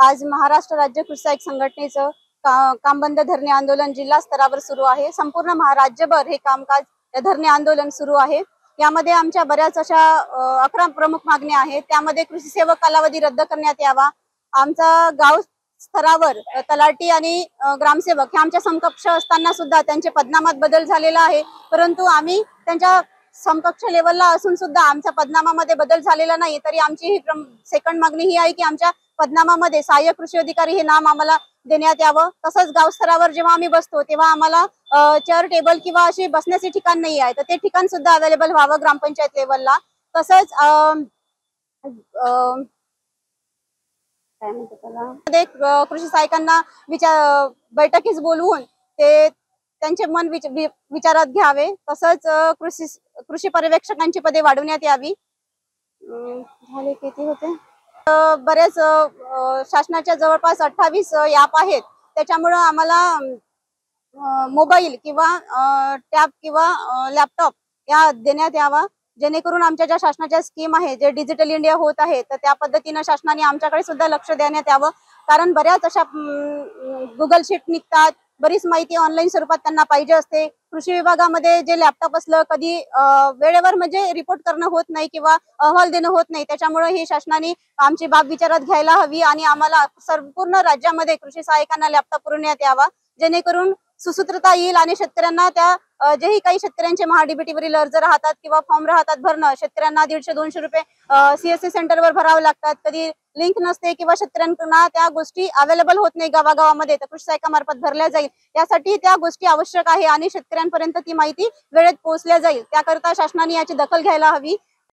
आज महाराष्ट्र राज्य कृषी सहाय्यक संघटनेचं काम बंद धरणे आंदोलन जिल्हा स्तरावर सुरू आहे। संपूर्ण महाराष्ट्रभर हे कामकाज धरणे आंदोलन सुरू आहे। यामध्ये आमच्या बऱ्याच अशा 11 प्रमुख मागण्या आहेत। त्यामध्ये कृषी सेवक कालावधी रद्द करण्यात यावा, आमचा गाव स्तरावर तलाठी आणि ग्रामसेवक हे आमच्या समकक्ष असताना सुद्धा त्यांचे पदनामात बदल झालेला आहे, परंतु आम्ही त्यांच्या समकक्ष लेवलला असून सुद्धा आमच्या पदनामामध्ये बदल झालेला नाही। तरी आमची ही सेकंड मागणी ही आहे की आमच्या पदनामामध्ये सहाय्यक कृषी अधिकारी हे नाम आम्हाला देण्यात यावं। तसंच गाव स्तरावर जेव्हा आम्ही बसतो तेव्हा आम्हाला चेअर टेबल किंवा अशी बसण्याचे ठिकाण नाही आहे, तर ते ठिकाण सुद्धा अवेलेबल व्हावं ग्रामपंचायत लेवलला। तसंच काय म्हणतात त्याला, कृषी सहाय्यकांना बैठकीस बोलवून ते त्यांचे मन विचारात घ्यावे। तसंच कृषी पर्यवेक्षकांची पदे वाढवण्यात यावी। झाले किती होते, बरेच शासनाच्या जवळपास 28 ॲप आहेत, त्याच्यामुळे आम्हाला मोबाईल किंवा टॅब किंवा लॅपटॉप या देण्यात यावा, जेणेकरून आमच्या ज्या शासनाच्या स्कीम आहे, जे डिजिटल इंडिया होत आहे, तर त्या पद्धतीने शासनाने आमच्याकडे सुद्धा लक्ष देण्यात यावं। कारण बऱ्याच अशा गुगल शीट निघतात, बरीच माहिती ऑनलाईन स्वरूपात त्यांना पाहिजे असते। कृषी विभागामध्ये जे लॅपटॉप असलं कधी वेळेवर म्हणजे रिपोर्ट करणं होत नाही किंवा अहवाल देणं होत नाही, त्याच्यामुळे ही शासनाने आमची बाब विचारात घ्यायला हवी आणि आम्हाला संपूर्ण राज्यामध्ये कृषी सहाय्यकांना लॅपटॉप पुरवण्यात यावा, जेणेकरून सुसूत्रता येईल आणि शेतकऱ्यांना त्या जेही काही शेतकऱ्यांचे महाडीबीटीवरील अर्ज राहतात किंवा फॉर्म राहतात भरणं, शेतकऱ्यांना 150-200 रुपये CSC सेंटरवर भरावे लागतात, कधी लिंक नसते किंवा शेतकऱ्यांना त्या गोष्टी अवेलेबल होत नाही गावागावामध्ये, तर कृषी सहाय्यकामार्फत भरल्या जाईल। यासाठी त्या गोष्टी आवश्यक आहे आणि शेतकऱ्यांपर्यंत ती माहिती वेळेत पोहोचल्या जाईल, त्याकरता शासनाने याची दखल घ्यायला हवी।